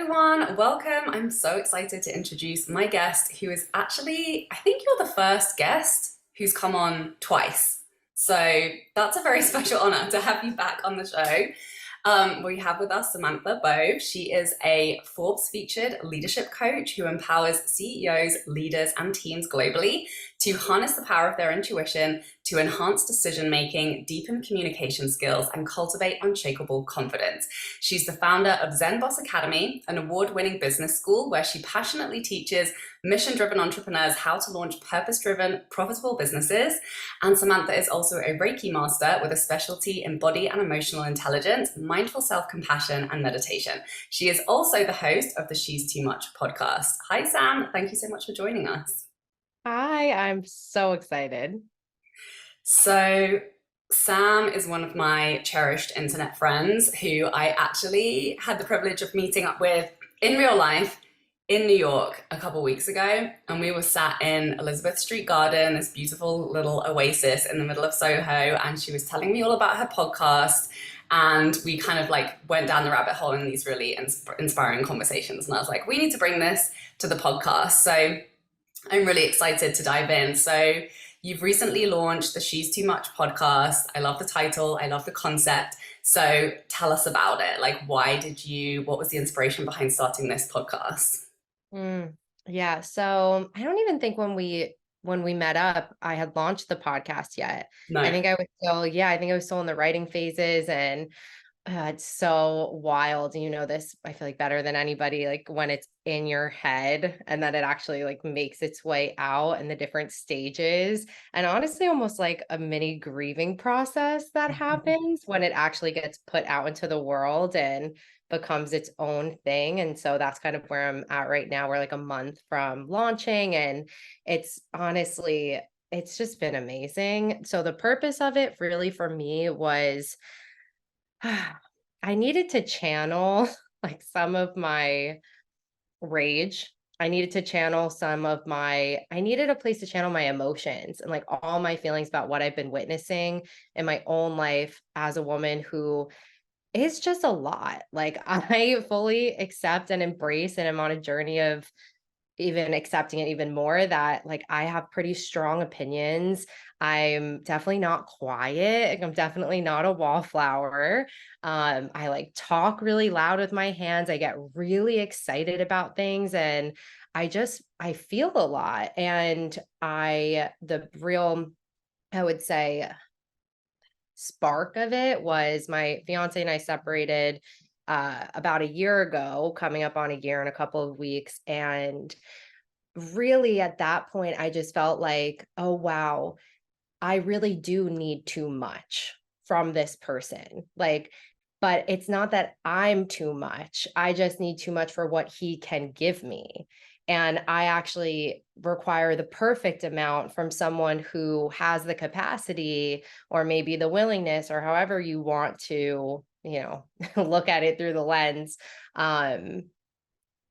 everyone, welcome. I'm so excited to introduce my guest, who is actually, I think you're the first guest who's come on twice. So that's a very special honor to have you back on the show. We have with us Samantha Bove. She is a Forbes featured leadership coach who empowers CEOs, leaders, and teams globally to harness the power of their intuition to enhance decision making, deepen communication skills, and cultivate unshakable confidence. She's the founder of Zen Boss Academy, an award-winning business school where she passionately teaches mission-driven entrepreneurs how to launch purpose-driven, profitable businesses. And Samantha is also a Reiki master with a specialty in body and emotional intelligence, mindful self-compassion, and meditation. She is also the host of the She's Too Much podcast. Hi, Sam. Thank you so much for joining us. Hi, I'm so excited. So Sam is one of my cherished internet friends who I actually had the privilege of meeting up with in real life in New York a couple weeks ago. And we were sat in Elizabeth Street Garden, this beautiful little oasis in the middle of Soho. And she was telling me all about her podcast. And we kind of like went down the rabbit hole in these really inspiring conversations. And I was like, we need to bring this to the podcast. So I'm really excited to dive in. So you've recently launched the She's Too Much podcast. I love the title. I love the concept. So tell us about it. Like, what was the inspiration behind starting this podcast? Yeah, so I don't even think when we met up, I had launched the podcast yet. No. I think I was still in the writing phases, and it's so wild. You know this, I feel like better than anybody, like when it's in your head and that it actually like makes its way out and the different stages. And honestly, almost like a mini grieving process that happens when it actually gets put out into the world and becomes its own thing. And so that's kind of where I'm at right now. We're like a month from launching, and it's honestly, it's just been amazing. So the purpose of it really for me was I needed to channel like some of my rage. I needed to channel I needed a place to channel my emotions and like all my feelings about what I've been witnessing in my own life as a woman who is just a lot. Like I fully accept and embrace and I'm on a journey of even accepting it even more that like I have pretty strong opinions. I'm definitely not quiet. Like, I'm definitely not a wallflower. I like talk really loud with my hands. I get really excited about things and I feel a lot. And the real, I would say, spark of it was my fiance and I separated about a year ago, coming up on a year in a couple of weeks. And really at that point, I just felt like, oh, wow, I really do need too much from this person. Like, but it's not that I'm too much. I just need too much for what he can give me. And I actually require the perfect amount from someone who has the capacity or maybe the willingness or however you want to, look at it through the lens. Um,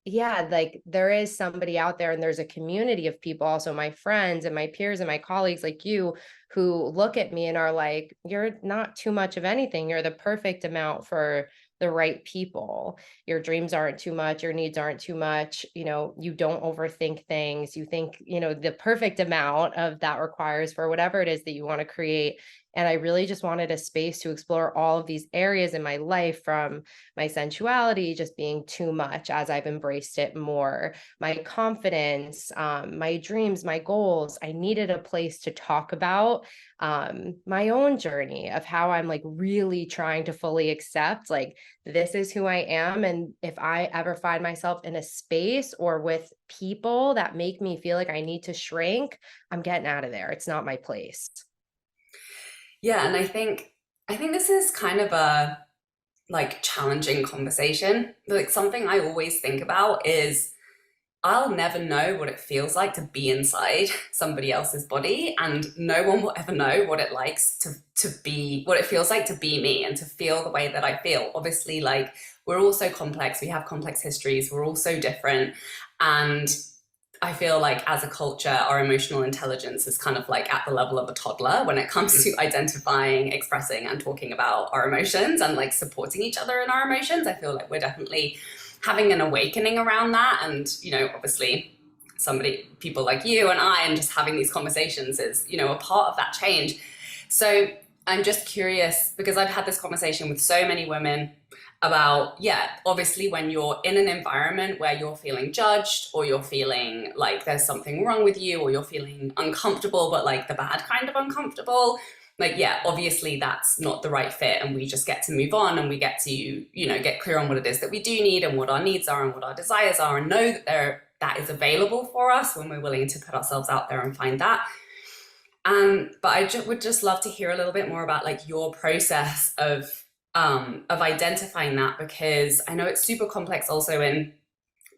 yeah, like there is somebody out there and there's a community of people, also my friends and my peers and my colleagues like you, who look at me and are like, you're not too much of anything. You're the perfect amount for the right people. Your dreams aren't too much. Your needs aren't too much. You don't overthink things. You think, the perfect amount of that requires for whatever it is that you want to create. And I really just wanted a space to explore all of these areas in my life, from my sensuality just being too much as I've embraced it more, my confidence, my dreams, my goals. I needed a place to talk about my own journey of how I'm like really trying to fully accept, like, this is who I am. And if I ever find myself in a space or with people that make me feel like I need to shrink, I'm getting out of there. It's not my place. Yeah, and I think this is kind of a like challenging conversation. Like something I always think about is I'll never know what it feels like to be inside somebody else's body, and no one will ever know what it likes to be, what it feels like to be me and to feel the way that I feel. Obviously, like we're all so complex, we have complex histories, we're all so different. And I feel like as a culture, our emotional intelligence is kind of like at the level of a toddler when it comes to identifying, expressing, and talking about our emotions and like supporting each other in our emotions. I feel like we're definitely having an awakening around that. And, obviously people like you and I, and just having these conversations is, a part of that change. So I'm just curious, because I've had this conversation with so many women about, yeah, obviously when you're in an environment where you're feeling judged, or you're feeling like there's something wrong with you, or you're feeling uncomfortable, but like the bad kind of uncomfortable, like, yeah, obviously that's not the right fit, and we just get to move on, and we get to, get clear on what it is that we do need, and what our needs are, and what our desires are, and know that is available for us when we're willing to put ourselves out there and find that. But would just love to hear a little bit more about like your process of identifying that, because I know it's super complex also in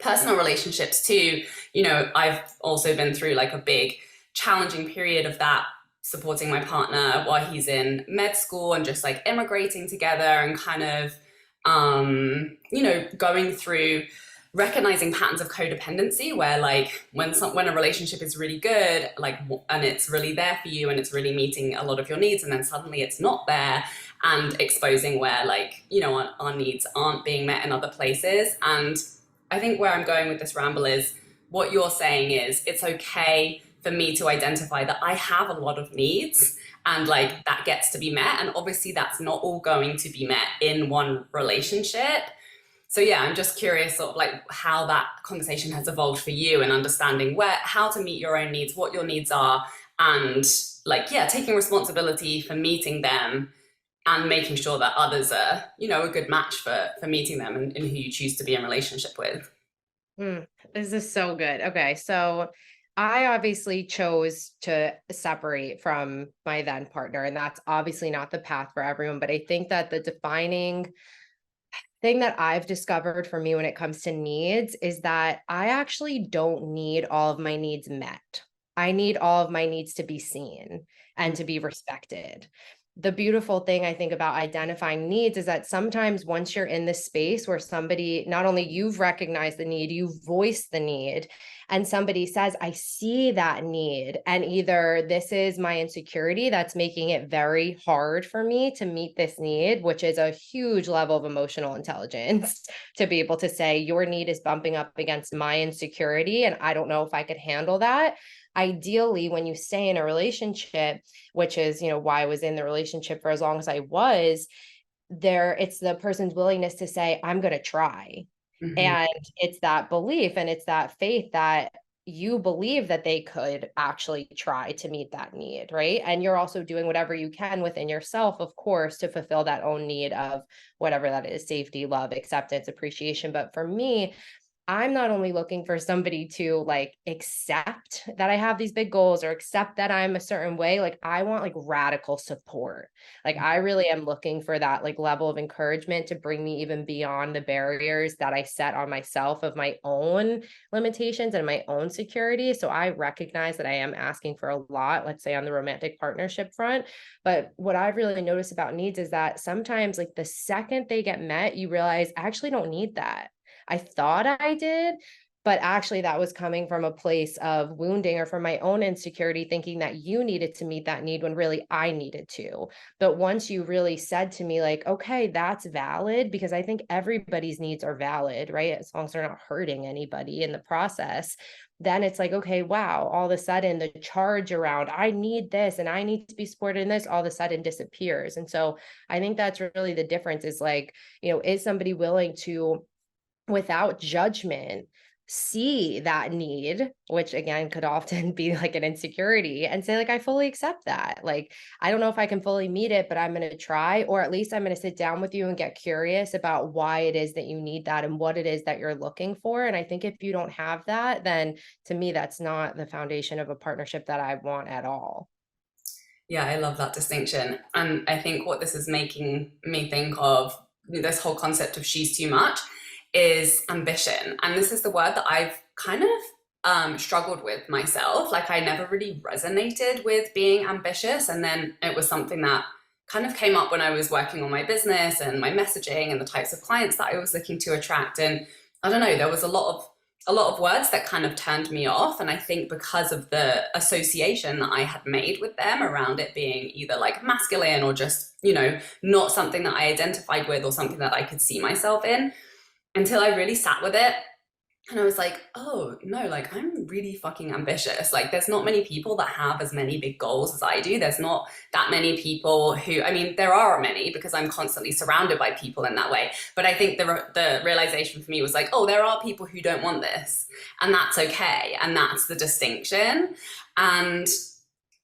personal relationships too. I've also been through like a big challenging period of that, supporting my partner while he's in med school, and just like immigrating together, and kind of going through recognizing patterns of codependency, where like when a relationship is really good, like, and it's really there for you, and it's really meeting a lot of your needs, and then suddenly it's not there, and exposing where like, our needs aren't being met in other places. And I think where I'm going with this ramble is, what you're saying is, it's okay for me to identify that I have a lot of needs, and like that gets to be met, and obviously that's not all going to be met in one relationship. So yeah, I'm just curious sort of like how that conversation has evolved for you, and understanding how to meet your own needs, what your needs are, and like, yeah, taking responsibility for meeting them, and making sure that others are, a good match for meeting them, and who you choose to be in relationship with. This is so good. Okay, so I obviously chose to separate from my then partner, and that's obviously not the path for everyone. But I think that the defining thing that I've discovered for me when it comes to needs is that I actually don't need all of my needs met. I need all of my needs to be seen and to be respected. The beautiful thing I think about identifying needs is that sometimes once you're in this space where somebody, not only you've recognized the need, you've voiced the need, and somebody says, I see that need, and either this is my insecurity that's making it very hard for me to meet this need, which is a huge level of emotional intelligence to be able to say, your need is bumping up against my insecurity, and I don't know if I could handle that. Ideally, when you stay in a relationship, which is, why I was in the relationship for as long as I was there, it's the person's willingness to say, I'm going to try. Mm-hmm. And it's that belief, and it's that faith that you believe that they could actually try to meet that need, right? And you're also doing whatever you can within yourself, of course, to fulfill that own need of whatever that is: safety, love, acceptance, appreciation. But for me, I'm not only looking for somebody to like accept that I have these big goals, or accept that I'm a certain way. Like, I want like radical support. Like, I really am looking for that like level of encouragement to bring me even beyond the barriers that I set on myself of my own limitations and my own security. So I recognize that I am asking for a lot, let's say on the romantic partnership front. But what I've really noticed about needs is that sometimes like the second they get met, you realize I actually don't need that. I thought I did, but actually that was coming from a place of wounding, or from my own insecurity, thinking that you needed to meet that need when really I needed to. But once you really said to me like, okay, that's valid, because I think everybody's needs are valid, right? As long as they're not hurting anybody in the process, then it's like, okay, wow, all of a sudden the charge around I need this and I need to be supported in this all of a sudden disappears. And so I think that's really the difference, is like, is somebody willing to, without judgment, see that need, which again could often be like an insecurity, and say like, I fully accept that. Like, I don't know if I can fully meet it, but I'm going to try, or at least I'm going to sit down with you and get curious about why it is that you need that and what it is that you're looking for. And I think if you don't have that, then to me, that's not the foundation of a partnership that I want at all. Yeah, I love that distinction. And I think what this is making me think of, this whole concept of she's too much, is ambition. And this is the word that I've kind of struggled with myself. Like, I never really resonated with being ambitious. And then it was something that kind of came up when I was working on my business and my messaging and the types of clients that I was looking to attract. And I don't know, there was a lot of words that kind of turned me off. And I think because of the association that I had made with them around it being either like masculine, or just, not something that I identified with, or something that I could see myself in. until I really sat with it. And I was like, oh no, like I'm really fucking ambitious. Like there's not many people that have as many big goals as I do. There's not that many people who, I mean, there are many because I'm constantly surrounded by people in that way. But I think the realization for me was like, oh, there are people who don't want this, and that's okay, and that's the distinction. And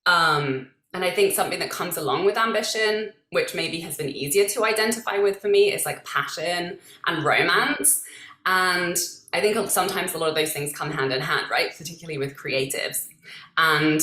and I think something that comes along with ambition, which maybe has been easier to identify with for me, is like passion and romance. And I think sometimes a lot of those things come hand in hand, right? Particularly with creatives. And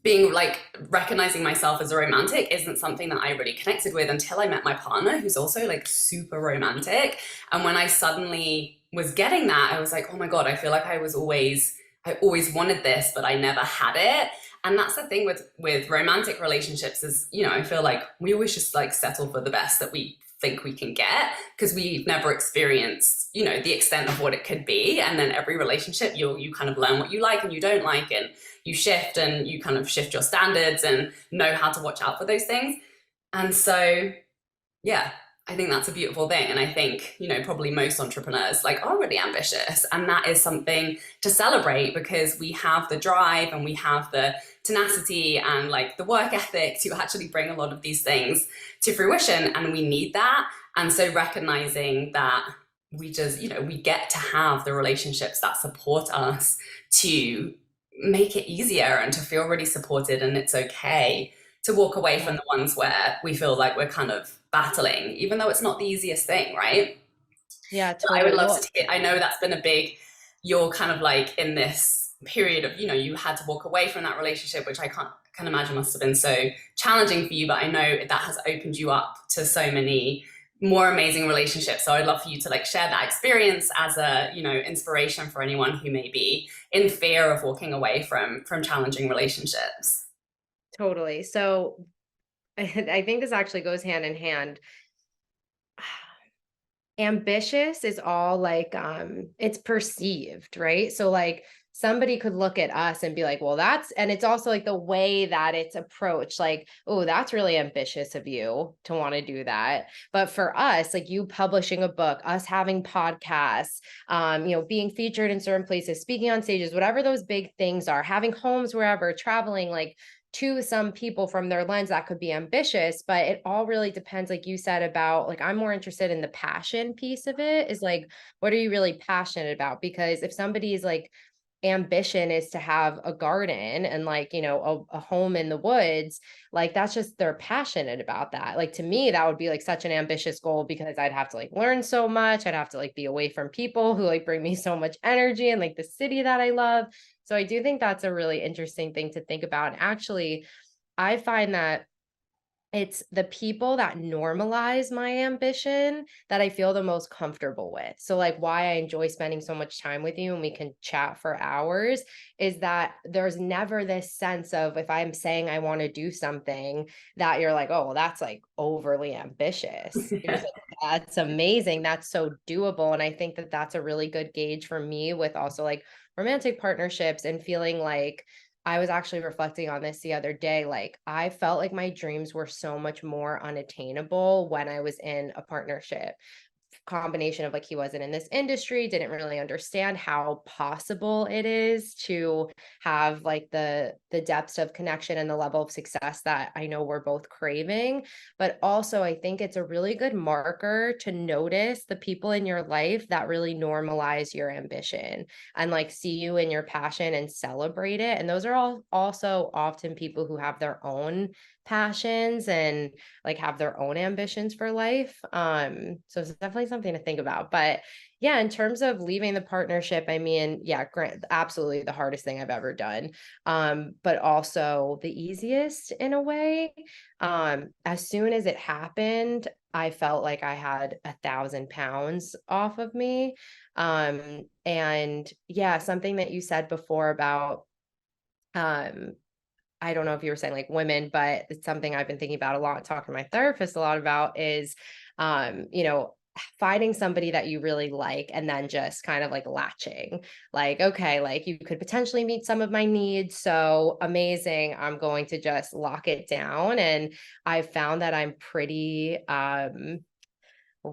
being like recognizing myself as a romantic isn't something that I really connected with until I met my partner, who's also like super romantic. And when I suddenly was getting that, I was like, oh my God, I feel like I always wanted this, but I never had it. And that's the thing with romantic relationships is, you know, I feel like we always just like settle for the best that we think we can get because we've never experienced, you know, the extent of what it could be. And then every relationship, you kind of learn what you like and you don't like, and you shift and you kind of shift your standards and know how to watch out for those things. And so, yeah, I think that's a beautiful thing. And I think, you know, probably most entrepreneurs like are really ambitious. And that is something to celebrate because we have the drive and we have the tenacity and like the work ethic to actually bring a lot of these things to fruition. And we need that. And so recognizing that we just, you know, we get to have the relationships that support us to make it easier and to feel really supported. And it's okay to walk away from the ones where we feel like we're kind of battling, even though it's not the easiest thing, right? Yeah, So I would totally. love Well, to hear, I know that's been a big, you're kind of like in this period of, you know, you had to walk away from that relationship, which I can imagine must have been so challenging for you, but I know that has opened you up to so many more amazing relationships. So I'd love for you to like share that experience as a, you know, inspiration for anyone who may be in fear of walking away from challenging relationships. totally. So I think this actually goes hand in hand. Ambitious is all like it's perceived, right? So like somebody could look at us and be like, well, that's, and it's also like the way that it's approached, like, oh, that's really ambitious of you to want to do that. But for us, like you publishing a book, us having podcasts, you know, being featured in certain places, speaking on stages, whatever those big things are, having homes wherever, traveling, like to some people from their lens that could be ambitious, but it all really depends, like you said, about like I'm more interested in the passion piece of it, is like what are you really passionate about? Because if somebody's like ambition is to have a garden and like, you know, a home in the woods, like that's just they're passionate about that. Like to me that would be like such an ambitious goal because I'd have to like learn so much, I'd have to like be away from people who like bring me so much energy and like the city that I love. So I do think that's a really interesting thing to think about. And actually, I find that it's the people that normalize my ambition that I feel the most comfortable with. So, like, why I enjoy spending so much time with you and we can chat for hours is that there's never this sense of if I'm saying I want to do something that you're like, oh, well, that's like overly ambitious. You're just like, that's amazing. That's so doable. And I think that that's a really good gauge for me with also like romantic partnerships and feeling like, I was actually reflecting on this the other day. Like, I felt like my dreams were so much more unattainable when I was in a partnership. Combination of like he wasn't in this industry, didn't really understand how possible it is to have like the depths of connection and the level of success that I know we're both craving. But also I think it's a really good marker to notice the people in your life that really normalize your ambition and like see you in your passion and celebrate it. And those are all also often people who have their own passions and like have their own ambitions for life. So it's definitely something to think about. But yeah, in terms of leaving the partnership, I mean, yeah, absolutely the hardest thing I've ever done. But also the easiest in a way. As soon as it happened, I felt like I had 1,000 pounds off of me. And yeah, something that you said before about um I don't know if you were saying like women, but it's something I've been thinking about a lot, talking to my therapist a lot about is, you know, finding somebody that you really like and then just kind of like latching, like, okay, like you could potentially meet some of my needs. So amazing. I'm going to just lock it down. And I found that I'm pretty,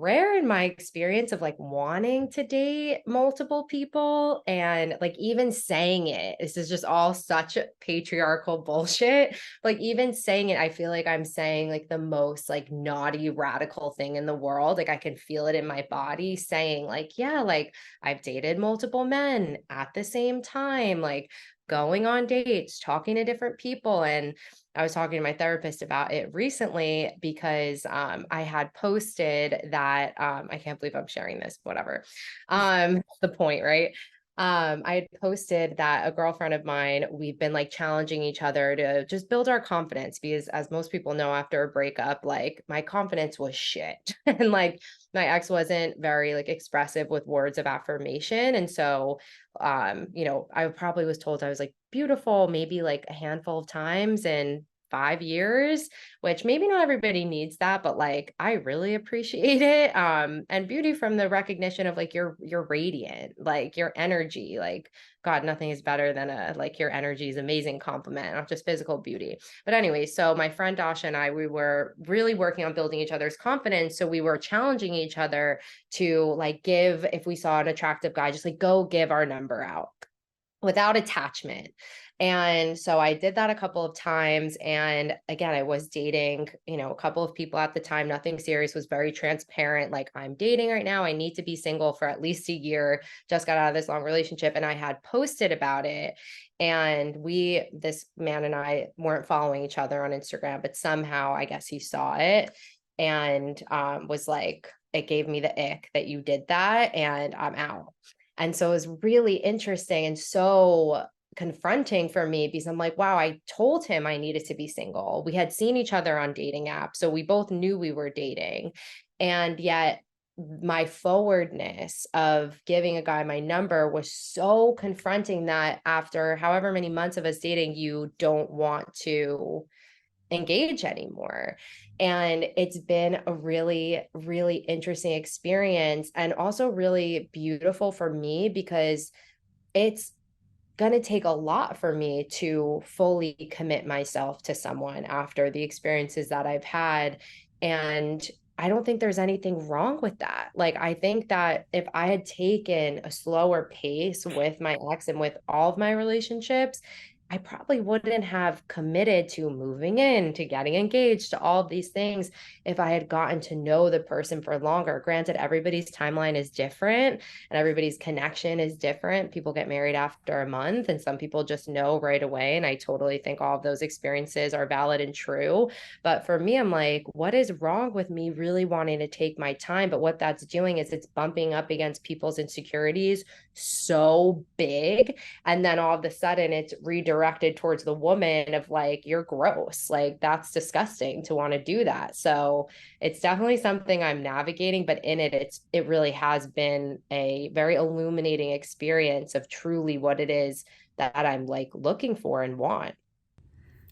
rare in my experience of like wanting to date multiple people. And like even saying it, this is just all such patriarchal bullshit. Like even saying it, I feel like I'm saying like the most like naughty, radical thing in the world. Like I can feel it in my body saying, like, yeah, like I've dated multiple men at the same time, like going on dates, talking to different people. And I was talking to my therapist about it recently because I had posted that I can't believe I'm sharing this, whatever. The point, right? I had posted that a girlfriend of mine, we've been like challenging each other to just build our confidence because, as most people know, after a breakup, like my confidence was shit. And like my ex wasn't very like expressive with words of affirmation. And so, I probably was told I was like beautiful, maybe like a handful of times in 5 years, which maybe not everybody needs that, but like I really appreciate it. And beauty from the recognition of like you're radiant, like your energy, like God, nothing is better than a like your energy is amazing compliment, not just physical beauty. But anyway, so my friend Dasha and I, we were really working on building each other's confidence. So we were challenging each other to like give, if we saw an attractive guy, just like go give our number out without attachment. And so I did that a couple of times. And again, I was dating, a couple of people at the time, nothing serious, was very transparent. Like, I'm dating right now. I need to be single for at least a year. Just got out of this long relationship. And I had posted about it. And this man and I weren't following each other on Instagram, but somehow I guess he saw it and was like, it gave me the ick that you did that and I'm out. And so it was really interesting and so confronting for me because I'm like, wow, I told him I needed to be single. We had seen each other on dating apps, so we both knew we were dating. And yet my forwardness of giving a guy my number was so confronting that after however many months of us dating, you don't want to engage anymore. And it's been a really, really interesting experience and also really beautiful for me because it's going to take a lot for me to fully commit myself to someone after the experiences that I've had. And I don't think there's anything wrong with that. Like, I think that if I had taken a slower pace with my ex and with all of my relationships, I probably wouldn't have committed to moving in, to getting engaged, to all of these things if I had gotten to know the person for longer. Granted, everybody's timeline is different and everybody's connection is different. People get married after a month and some people just know right away. And I totally think all of those experiences are valid and true. But for me, I'm like, what is wrong with me really wanting to take my time? But what that's doing is it's bumping up against people's insecurities so big. And then all of a sudden it's redirected towards the woman of like, you're gross. Like, that's disgusting to want to do that. So it's definitely something I'm navigating, but in it really has been a very illuminating experience of truly what it is that I'm like looking for and want.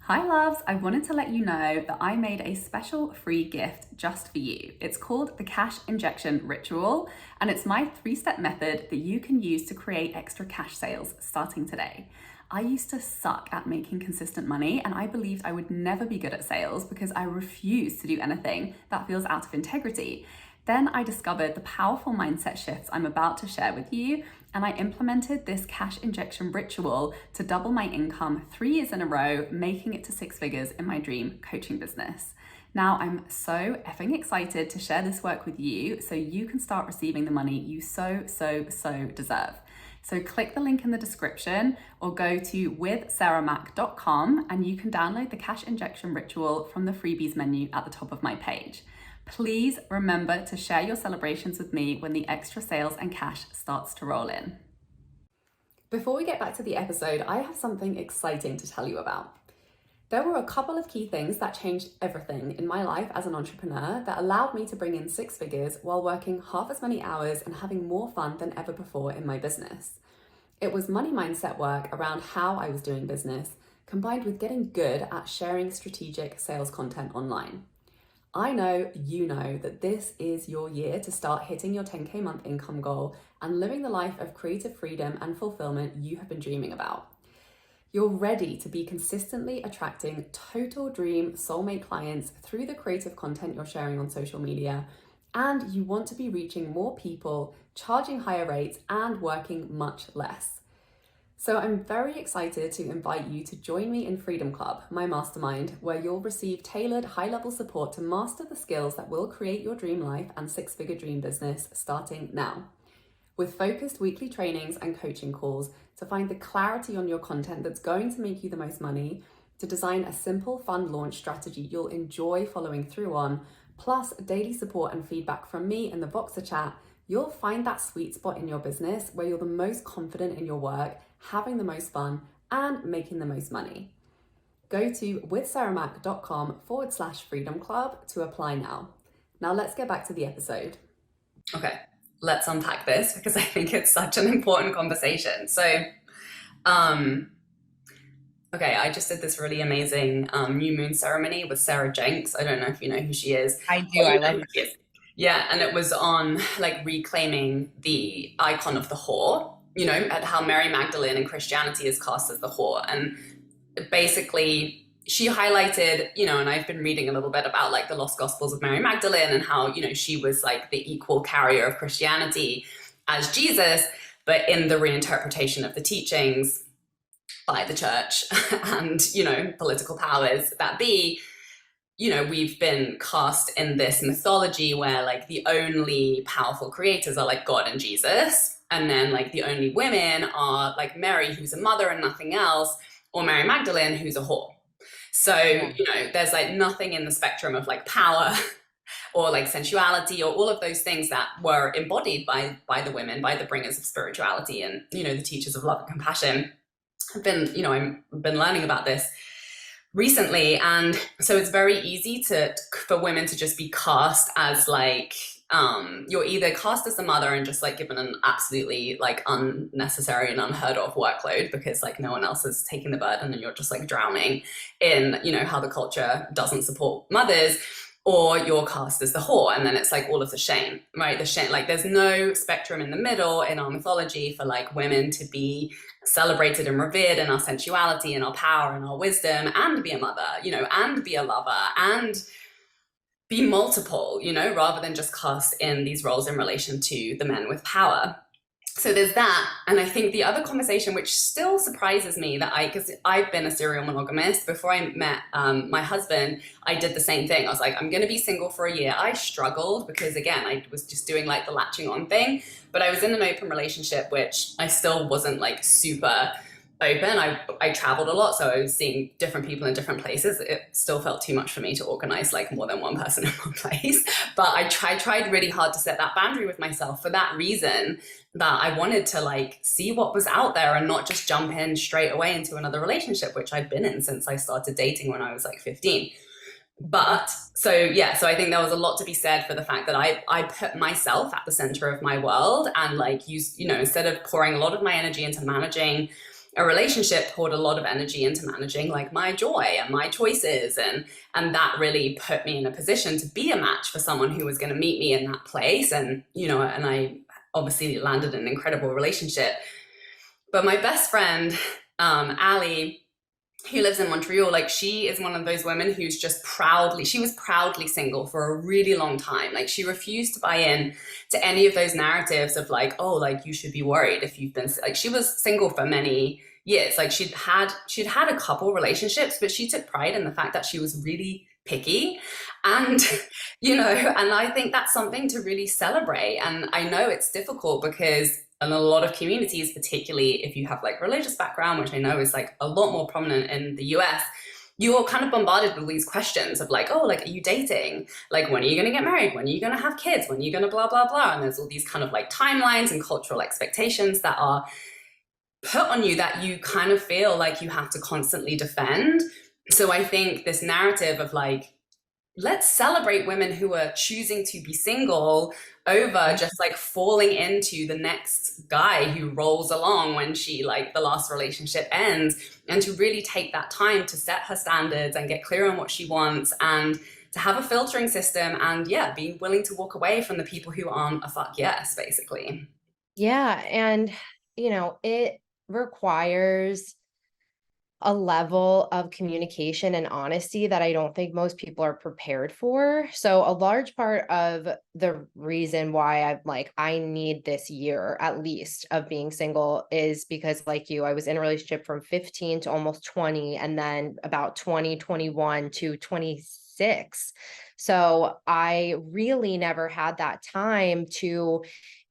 Hi loves, I wanted to let you know that I made a special free gift just for you. It's called the Cash Injection Ritual, and it's my 3-step method that you can use to create extra cash sales starting today. I used to suck at making consistent money, and I believed I would never be good at sales because I refused to do anything that feels out of integrity. Then I discovered the powerful mindset shifts I'm about to share with you, and I implemented this cash injection ritual to double my income 3 years in a row, making it to 6 figures in my dream coaching business. Now I'm so effing excited to share this work with you so you can start receiving the money you so deserve. So click the link in the description or go to withsarahmac.com and you can download the cash injection ritual from the freebies menu at the top of my page. Please remember to share your celebrations with me when the extra sales and cash starts to roll in. Before we get back to the episode, I have something exciting to tell you about. There were a couple of key things that changed everything in my life as an entrepreneur that allowed me to bring in 6 figures while working half as many hours and having more fun than ever before in my business. It was money mindset work around how I was doing business, combined with getting good at sharing strategic sales content online. I know you know that this is your year to start hitting your 10K month income goal and living the life of creative freedom and fulfillment you have been dreaming about. You're ready to be consistently attracting total dream soulmate clients through the creative content you're sharing on social media, and you want to be reaching more people, charging higher rates, and working much less. So I'm very excited to invite you to join me in Freedom Club, my mastermind, where you'll receive tailored high-level support to master the skills that will create your dream life and six-figure dream business starting now. With focused weekly trainings and coaching calls to find the clarity on your content that's going to make you the most money, to design a simple, fun launch strategy you'll enjoy following through on, plus daily support and feedback from me in the Voxer chat, you'll find that sweet spot in your business where you're the most confident in your work, having the most fun, and making the most money. Go to withsarahmac.com/freedom club to apply now. Now let's get back to the episode. Okay, let's unpack this because I think it's such an important conversation. So, okay, I just did this really amazing new moon ceremony with Sarah Jenks. I don't know if you know who she is. I do. I love who she is. Yeah, and it was on like reclaiming the icon of the whore, at how Mary Magdalene in Christianity is cast as the whore. And basically, she highlighted, and I've been reading a little bit about like the lost gospels of Mary Magdalene and how, she was like the equal carrier of Christianity as Jesus, but in the reinterpretation of the teachings by the church and, political powers that be, we've been cast in this mythology where like the only powerful creators are like God and Jesus. And then like the only women are like Mary, who's a mother and nothing else, or Mary Magdalene, who's a whore. So, there's like nothing in the spectrum of like power or like sensuality or all of those things that were embodied by the women, by the bringers of spirituality and, the teachers of love and compassion. I've been learning about this recently. And so it's very easy for women to just be cast as like, you're either cast as the mother and just like given an absolutely like unnecessary and unheard of workload because like no one else is taking the burden and you're just like drowning in, how the culture doesn't support mothers, or you're cast as the whore. And then it's like all of the shame, right? The shame, like there's no spectrum in the middle in our mythology for like women to be celebrated and revered in our sensuality and our power and our wisdom and be a mother, and be a lover and be multiple, rather than just cast in these roles in relation to the men with power. So there's that. And I think the other conversation, which still surprises me because I've been a serial monogamist. Before I met my husband, I did the same thing. I was like, I'm going to be single for a year. I struggled because again, I was just doing like the latching on thing, but I was in an open relationship, which I still wasn't like super open. I traveled a lot, so I was seeing different people in different places. It still felt too much for me to organize like more than one person in one place. But I tried really hard to set that boundary with myself for that reason, that I wanted to like see what was out there and not just jump in straight away into another relationship, which I'd been in since I started dating when I was like 15. But so I think there was a lot to be said for the fact that I put myself at the center of my world and like instead of pouring a lot of my energy into managing a relationship, poured a lot of energy into managing like my joy and my choices, and that really put me in a position to be a match for someone who was going to meet me in that place. And and I obviously landed an incredible relationship. But my best friend, Ali, who lives in Montreal, like she is one of those women who's just she was proudly single for a really long time. Like she refused to buy in to any of those narratives of like, oh, like you should be worried if you've been, like she was single for many years. Like she'd had a couple relationships, but she took pride in the fact that she was really picky. And, and I think that's something to really celebrate. And I know it's difficult because in a lot of communities, particularly if you have like religious background, which I know is like a lot more prominent in the US, you're kind of bombarded with these questions of like, oh, like, are you dating? Like, when are you going to get married? When are you going to have kids? When are you going to blah, blah, blah? And there's all these kind of like timelines and cultural expectations that are put on you that you kind of feel like you have to constantly defend. So I think this narrative of like, let's celebrate women who are choosing to be single over just like falling into the next guy who rolls along when she like the last relationship ends, and to really take that time to set her standards and get clear on what she wants and to have a filtering system and being willing to walk away from the people who aren't a fuck yes, basically. Yeah. And, it requires a level of communication and honesty that I don't think most people are prepared for. So a large part of the reason why I'm like, I need this year at least of being single is because, like you, I was in a relationship from 15 to almost 20, and then about 2021 to 26. So I really never had that time to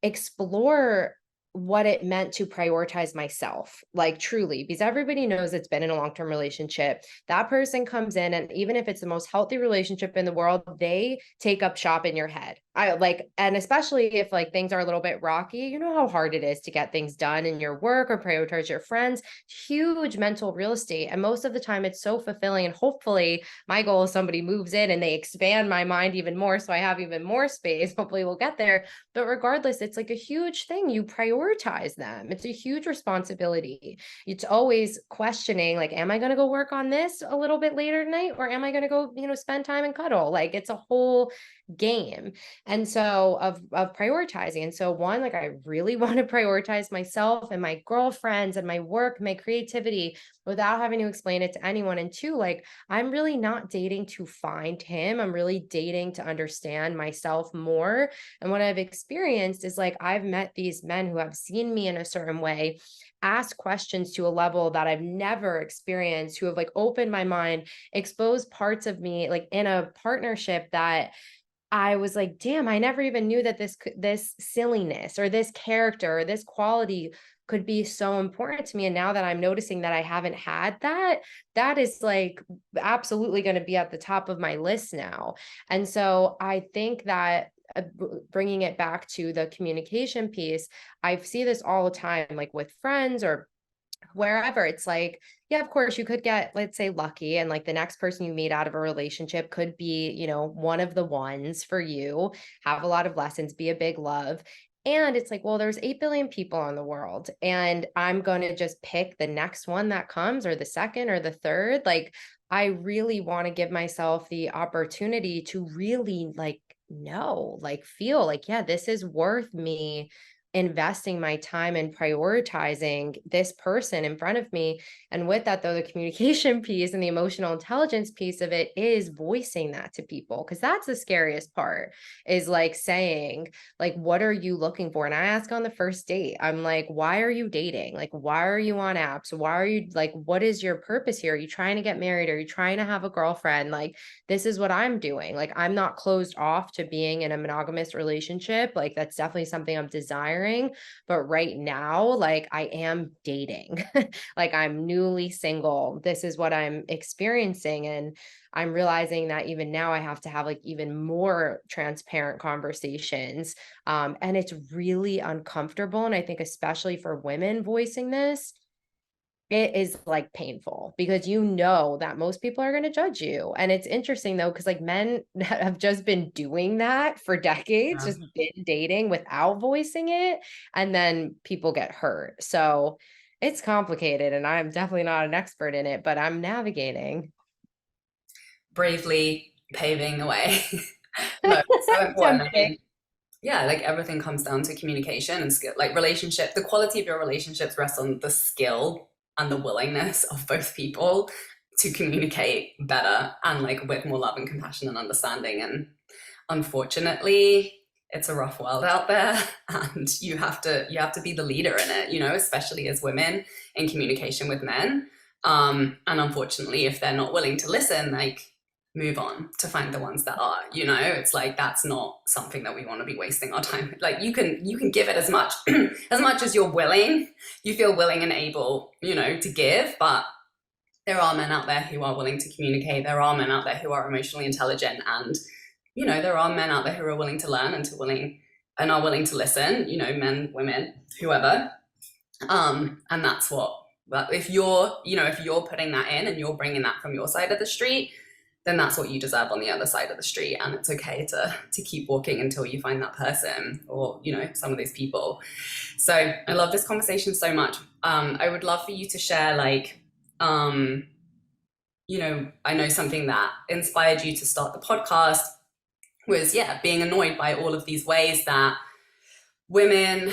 explore what it meant to prioritize myself, like truly, because everybody knows it's been in a long-term relationship. That person comes in, and even if it's the most healthy relationship in the world, they take up shop in your head. I like, and especially if like things are a little bit rocky, you know how hard it is to get things done in your work or prioritize your friends. Huge mental real estate. And most of the time it's so fulfilling. And hopefully my goal is somebody moves in and they expand my mind even more, so I have even more space. Hopefully we'll get there. But regardless, it's like a huge thing. You prioritize them. It's a huge responsibility. It's always questioning, like, am I going to go work on this a little bit later tonight? Or am I going to go, spend time and cuddle? Like, it's a whole game. And so of prioritizing. And so one, like I really want to prioritize myself and my girlfriends and my work, my creativity without having to explain it to anyone. And two, like I'm really not dating to find him. I'm really dating to understand myself more. And what I've experienced is like I've met these men who have seen me in a certain way, ask questions to a level that I've never experienced, who have like opened my mind, exposed parts of me, like in a partnership that I was like, damn, I never even knew that this silliness or this character or this quality could be so important to me. And now that I'm noticing that I haven't had that, that is like absolutely going to be at the top of my list now. And so I think that bringing it back to the communication piece, I see this all the time, like with friends or wherever. It's like, yeah, of course you could get, let's say, lucky, and like the next person you meet out of a relationship could be, one of the ones for you, have a lot of lessons, be a big love. And it's like, well, there's 8 billion people in the world, and I'm going to just pick the next one that comes, or the second or the third. Like, I really want to give myself the opportunity to really like know, like feel like, yeah, this is worth me investing my time and prioritizing this person in front of me. And with that, though, the communication piece and the emotional intelligence piece of it is voicing that to people, because that's the scariest part, is like saying, like, what are you looking for? And I ask on the first date, I'm like, why are you dating? Like, why are you on apps? Why are you like, what is your purpose here? Are you trying to get married? Are you trying to have a girlfriend? Like, this is what I'm doing. Like, I'm not closed off to being in a monogamous relationship. Like, that's definitely something I'm desiring. But right now, like, I am dating. Like, I'm newly single. This is what I'm experiencing. And I'm realizing that even now I have to have like even more transparent conversations. And it's really uncomfortable. And I think, especially for women voicing this, it is like painful, because that most people are going to judge you. And it's interesting though, because like men that have just been doing that for decades, Yeah. just been dating without voicing it, and then people get hurt. So it's complicated, and I'm definitely not an expert in it, but I'm navigating. Bravely paving the way. No, it's so important. I Attempting. mean, yeah, like everything comes down to communication and skill. Like relationship, the quality of your relationships rests on the skill and the willingness of both people to communicate better and like with more love and compassion and understanding. And unfortunately, it's a rough world out there, and you have to be the leader in it, especially as women in communication with men. And unfortunately, if they're not willing to listen, like move on to find the ones that are. It's like that's not something that we want to be wasting our time. Like you can give it as much as much as you feel willing and able, to give, but there are men out there who are willing to communicate. There are men out there who are emotionally intelligent, and there are men out there who are willing to learn and are willing to listen, men, women, whoever. And that's what, but if you're putting that in and you're bringing that from your side of the street, then that's what you deserve on the other side of the street. And it's okay to keep walking until you find that person, or, some of those people. So I love this conversation so much. I would love for you to share, like, I know something that inspired you to start the podcast was, yeah, being annoyed by all of these ways that women,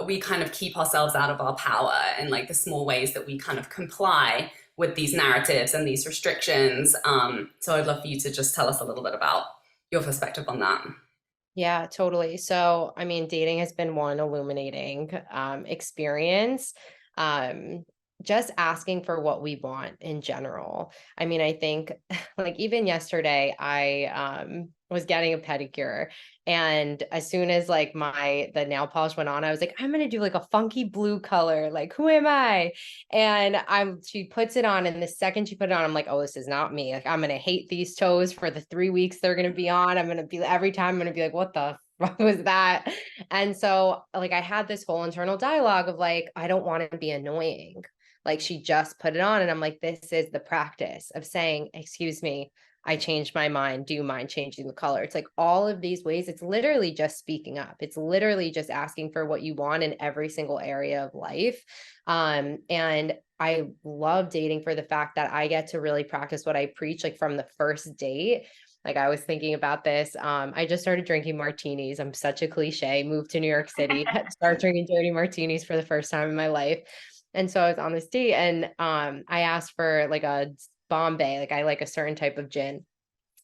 we kind of keep ourselves out of our power, and like the small ways that we kind of comply with these narratives and these restrictions. So I'd love for you to just tell us a little bit about your perspective on that. Yeah, totally. So, I mean, dating has been one illuminating experience. Um, just asking for what we want in general. I mean, I think like even yesterday, I was getting a pedicure, and as soon as like the nail polish went on, I was like, I'm gonna do like a funky blue color. Like, who am I? And she puts it on, and the second she put it on, I'm like, oh, this is not me. Like, I'm gonna hate these toes for the 3 weeks they're gonna be on. I'm gonna be every time I'm gonna be like, what the fuck was that? And so like I had this whole internal dialogue of like, I don't want to be annoying. Like she just put it on, and I'm like, this is the practice of saying, excuse me, I changed my mind. Do you mind changing the color? It's like all of these ways. It's literally just speaking up. It's literally just asking for what you want in every single area of life. And I love dating for the fact that I get to really practice what I preach, like from the first date. Like I was thinking about this. I just started drinking martinis. I'm such a cliche. Moved to New York City, started drinking dirty martinis for the first time in my life. And so I was on this date, and I asked for like a Bombay, like I like a certain type of gin.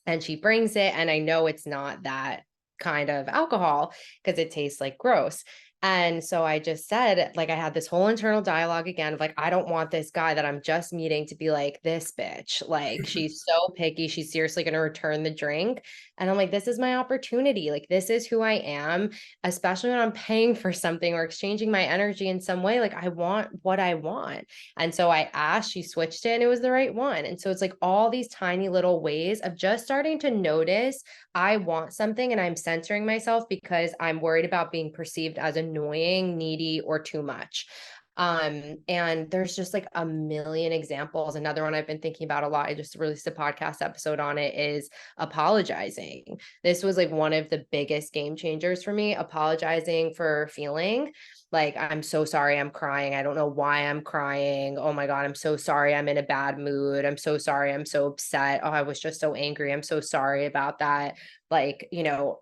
And she brings it, and I know it's not that kind of alcohol because it tastes like gross. And so I just said, like, I had this whole internal dialogue again of like, I don't want this guy that I'm just meeting to be like, this bitch, like, she's so picky. She's seriously going to return the drink. And I'm like, this is my opportunity. Like, this is who I am, especially when I'm paying for something or exchanging my energy in some way. Like, I want what I want. And so I asked, she switched it, and it was the right one. And so it's like all these tiny little ways of just starting to notice I want something, and I'm censoring myself because I'm worried about being perceived as annoying, needy, or too much. And there's just like a million examples. Another one I've been thinking about a lot, I just released a podcast episode on it, is apologizing. This was like one of the biggest game changers for me, apologizing for feeling like, I'm so sorry, I'm crying. I don't know why I'm crying. Oh my God, I'm so sorry. I'm in a bad mood. I'm so sorry. I'm so upset. Oh, I was just so angry. I'm so sorry about that. Like,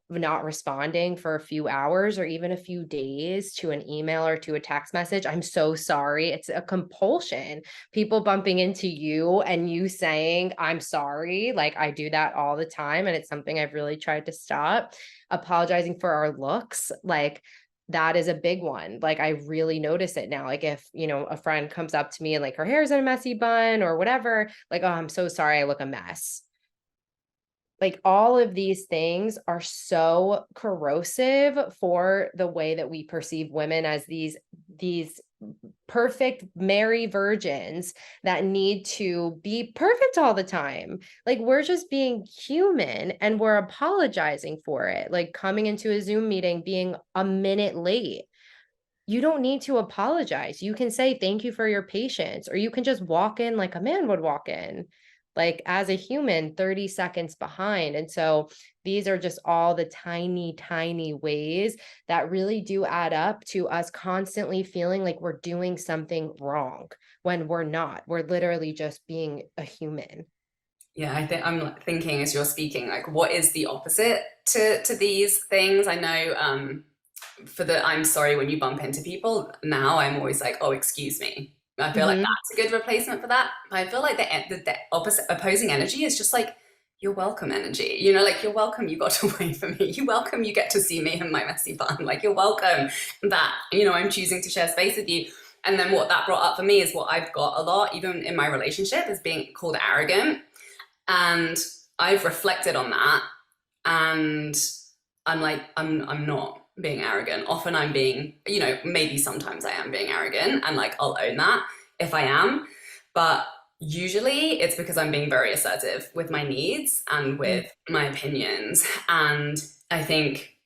not responding for a few hours or even a few days to an email or to a text message. I'm so sorry. It's a compulsion. People bumping into you and you saying, I'm sorry. Like, I do that all the time. And it's something I've really tried to stop. Apologizing for our looks. Like, that is a big one. Like, I really notice it now. Like, if, a friend comes up to me and like her hair's in a messy bun or whatever, like, oh, I'm so sorry, I look a mess. Like, all of these things are so corrosive for the way that we perceive women as these perfect Mary virgins that need to be perfect all the time. Like, we're just being human and we're apologizing for it. Like, coming into a Zoom meeting being a minute late. You don't need to apologize. You can say thank you for your patience, or you can just walk in like a man would walk in, like as a human, 30 seconds behind. And so these are just all the tiny, tiny ways that really do add up to us constantly feeling like we're doing something wrong when we're not. We're literally just being a human. Yeah, I think I'm thinking as you're speaking, like, what is the opposite to these things? I know, for the I'm sorry when you bump into people, now I'm always like, oh, excuse me. I feel like Mm-hmm. that's a good replacement for that. But I feel like the opposite opposing energy is just like, you're welcome energy. Like, you're welcome you got to wait for me. You're welcome you get to see me in my messy bun. Like, you're welcome that, I'm choosing to share space with you. And then what that brought up for me is what I've got a lot, even in my relationship, is being called arrogant. And I've reflected on that, and I'm like, I'm not being arrogant. Often I'm being, maybe sometimes I am being arrogant, and like, I'll own that if I am. But usually it's because I'm being very assertive with my needs and with my opinions. And I think,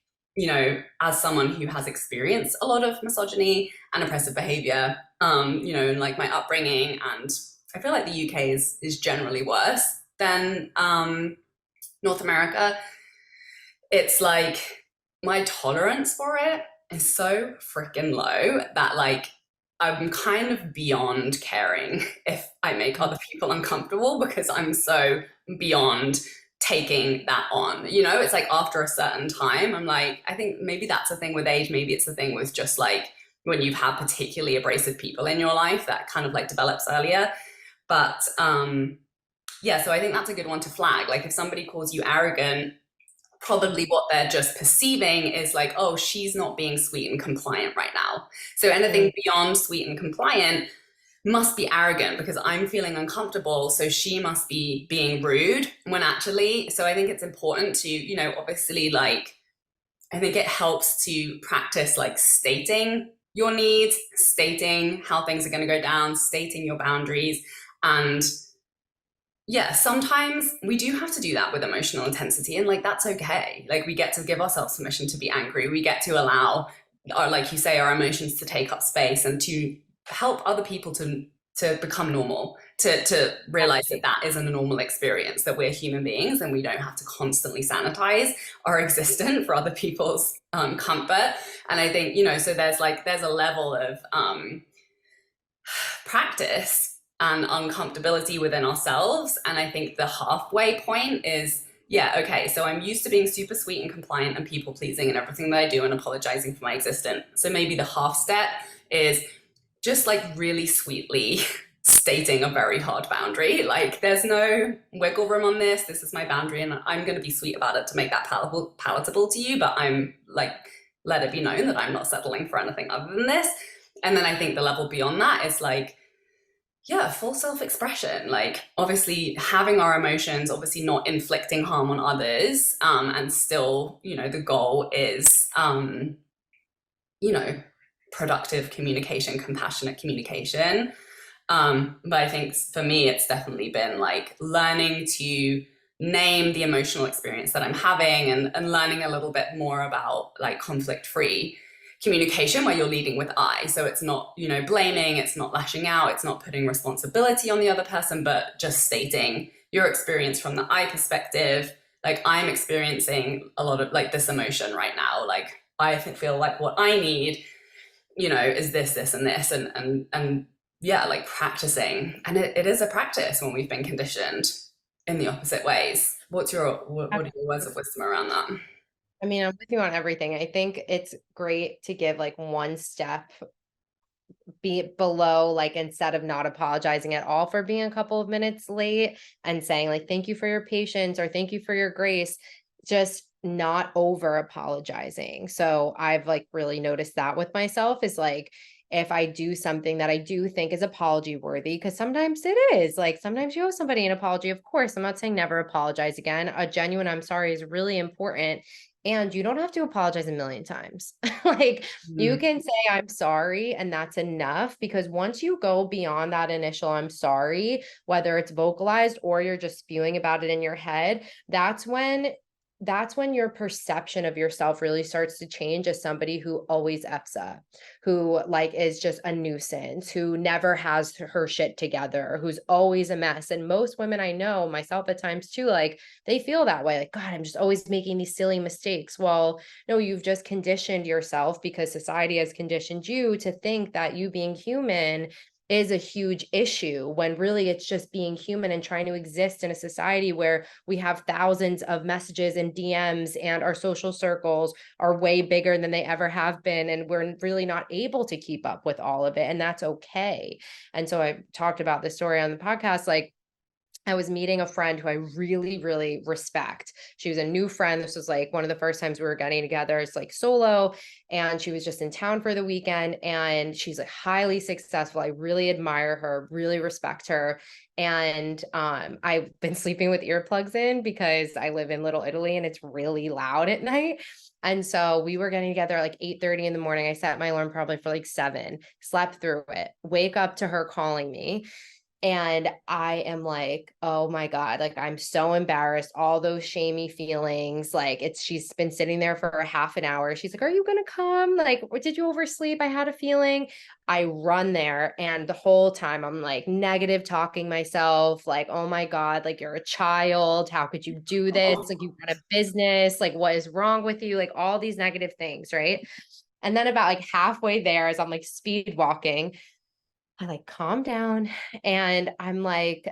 as someone who has experienced a lot of misogyny and oppressive behavior, in like my upbringing, and I feel like the UK is generally worse than North America. It's like, my tolerance for it is so freaking low that like, I'm kind of beyond caring if I make other people uncomfortable, because I'm so beyond taking that on. It's like, after a certain time, I'm like, I think maybe that's a thing with age. Maybe it's a thing with just like when you've had particularly abrasive people in your life that kind of like develops earlier. But yeah, so I think that's a good one to flag. Like if somebody calls you arrogant, probably what they're just perceiving is like, oh, she's not being sweet and compliant right now. So anything beyond sweet and compliant must be arrogant because I'm feeling uncomfortable. So she must be being rude when actually, so I think it's important to, obviously, like, I think it helps to practice like stating your needs, stating how things are going to go down, stating your boundaries. And yeah, sometimes we do have to do that with emotional intensity, and like that's okay. Like we get to give ourselves permission to be angry. We get to allow our, like you say, our emotions to take up space and to help other people to become normal, to realize that that isn't a normal experience, that we're human beings and we don't have to constantly sanitize our existence for other people's comfort. And I think, so there's a level of practice and uncomfortability within ourselves. And I think the halfway point is, yeah, okay, so I'm used to being super sweet and compliant and people pleasing and everything that I do and apologizing for my existence. So maybe the half step is just like really sweetly stating a very hard boundary. Like there's no wiggle room on this. This is my boundary and I'm going to be sweet about it to make that palatable to you. But I'm like, let it be known that I'm not settling for anything other than this. And then I think the level beyond that is like, yeah, full self-expression. Like obviously having our emotions, obviously not inflicting harm on others. And still, the goal is, productive communication, compassionate communication. But I think for me, it's definitely been like learning to name the emotional experience that I'm having and learning a little bit more about like conflict-free communication where you're leading with I. So it's not, blaming, it's not lashing out, it's not putting responsibility on the other person, but just stating your experience from the I perspective. Like I'm experiencing a lot of like this emotion right now. Like I feel like what I need, is this, and this, and yeah, like practicing. And it is a practice when we've been conditioned in the opposite ways. What are your words of wisdom around that? I mean, I'm with you on everything. I think it's great to give like one step be below, like instead of not apologizing at all for being a couple of minutes late and saying like, thank you for your patience or thank you for your grace, just not over apologizing. So I've like really noticed that with myself is like, if I do something that I do think is apology worthy, because sometimes it is like, sometimes you owe somebody an apology. Of course, I'm not saying never apologize again. A genuine I'm sorry is really important. And you don't have to apologize a million times. Like you Mm. can say, I'm sorry, and that's enough because once you go beyond that initial, I'm sorry, whether it's vocalized or you're just spewing about it in your head, that's when your perception of yourself really starts to change as somebody who always F's up, who like is just a nuisance, who never has her shit together, who's always a mess. And most women I know, myself at times too, like they feel that way. Like, God, I'm just always making these silly mistakes. Well, no, you've just conditioned yourself because society has conditioned you to think that you being human is a huge issue when really it's just being human and trying to exist in a society where we have thousands of messages and DMs and our social circles are way bigger than they ever have been. And we're really not able to keep up with all of it. And that's okay. And so I talked about this story on the podcast, like, I was meeting a friend who I really, really respect. She was a new friend. This was like one of the first times we were getting together. It's like solo. And she was just in town for the weekend. And she's like highly successful. I really admire her, really respect her. And I've been sleeping with earplugs in because I live in Little Italy and it's really loud at night. And so we were getting together at like 8:30 in the morning. I set my alarm probably for like 7, slept through it, wake up to her calling me. And I am like, oh my God, like I'm so embarrassed, all those shamey feelings. Like she's been sitting there for a half an hour. She's like, are you going to come? Like, did you oversleep? I had a feeling. I run there. And the whole time I'm like negative talking myself, like, oh my God, like you're a child. How could you do this? Like you run a business. Like what is wrong with you? Like all these negative things. Right. And then about like halfway there, as I'm like speed walking, I like calm down and I'm like,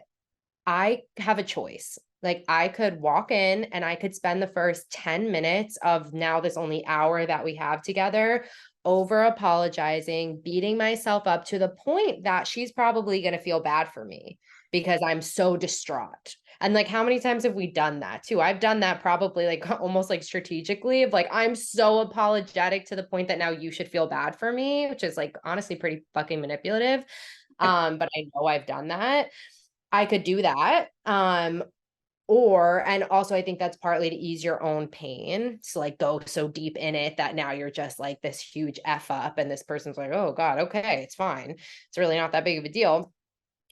I have a choice. Like I could walk in and I could spend the first 10 minutes of now this only hour that we have together over apologizing, beating myself up to the point that she's probably going to feel bad for me. because I'm so distraught. And like, how many times have we done that too? I've done that probably like almost like strategically of like, I'm so apologetic to the point that now you should feel bad for me, which is like honestly pretty fucking manipulative. But I know I've done that. I could do that. And also I think that's partly to ease your own pain. So like go so deep in it that now you're just like this huge F up and this person's like, oh God, okay, it's fine. It's really not that big of a deal.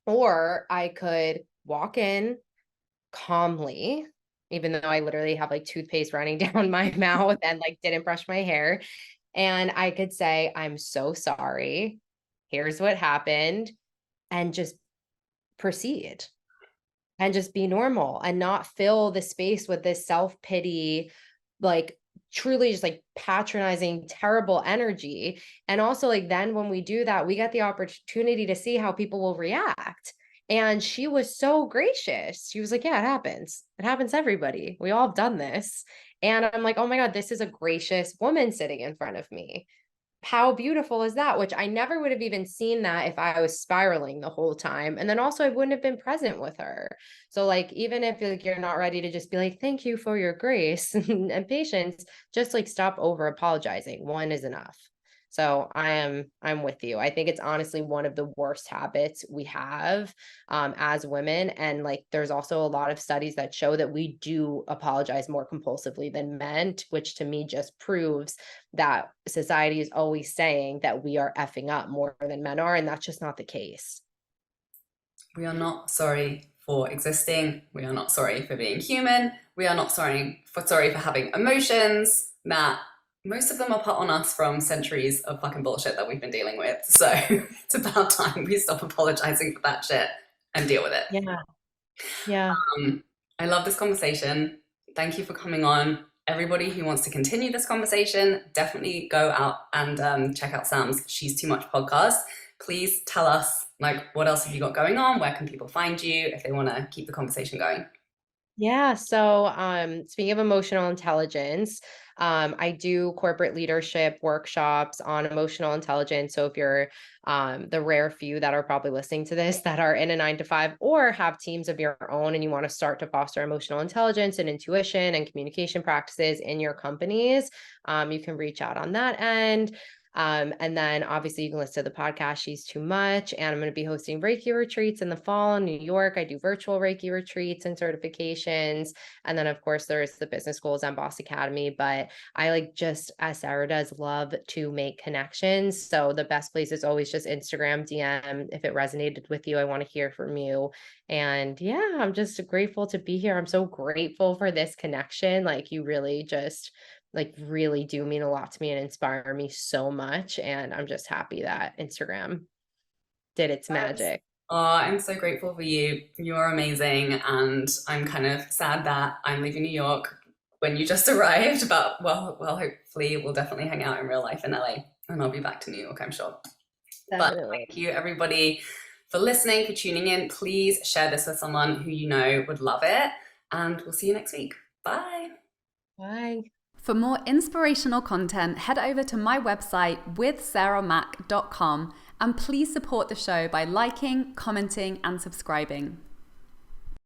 Or I could walk in calmly, even though I literally have like toothpaste running down my mouth and like didn't brush my hair. And I could say, I'm so sorry. Here's what happened. And just proceed and just be normal and not fill the space with this self-pity, like truly just like patronizing, terrible energy. And also, like, then when we do that, we get the opportunity to see how people will react. And she was so gracious. She was like, yeah, it happens. It happens to everybody. We all have done this. And I'm like, oh my God, this is a gracious woman sitting in front of me. How beautiful is that? Which I never would have even seen that if I was spiraling the whole time. And then also I wouldn't have been present with her. So like, even if like you're not ready to just be like, thank you for your grace and patience, just like stop over apologizing. One is enough. So I'm with you. I think it's honestly one of the worst habits we have as women. And like, there's also a lot of studies that show that we do apologize more compulsively than men, which to me just proves that society is always saying that we are effing up more than men are. And that's just not the case. We are not sorry for existing. We are not sorry for being human. We are not sorry for having emotions that most of them are put on us from centuries of fucking bullshit that we've been dealing with. So it's about time we stop apologizing for that shit and deal with it. Yeah. Yeah. I love this conversation. Thank you for coming on. Everybody who wants to continue this conversation, definitely go out and check out Sam's She's Too Much podcast. Please tell us, like, what else have you got going on? Where can people find you if they want to keep the conversation going? Yeah. So, speaking of emotional intelligence, I do corporate leadership workshops on emotional intelligence. So if you're the rare few that are probably listening to this that are in a 9 to 5 or have teams of your own and you want to start to foster emotional intelligence and intuition and communication practices in your companies, you can reach out on that end. And then obviously you can listen to the podcast, She's Too Much. And I'm going to be hosting Reiki retreats in the fall in New York. I do virtual Reiki retreats and certifications. And then of course there's the business schools and Boss Academy, but I like just as Sarah does love to make connections. So the best place is always just Instagram DM. If it resonated with you, I want to hear from you. And yeah, I'm just grateful to be here. I'm so grateful for this connection. Like you really just like really do mean a lot to me and inspire me so much. And I'm just happy that Instagram did its magic. Oh, I'm so grateful for you. You're amazing. And I'm kind of sad that I'm leaving New York when you just arrived, but well, hopefully we'll definitely hang out in real life in LA and I'll be back to New York, I'm sure. But Definitely. thank you everybody for listening, for tuning in. Please share this with someone who you know would love it. And we'll see you next week. Bye. Bye. For more inspirational content, head over to my website withsarahmac.com and please support the show by liking, commenting, and subscribing.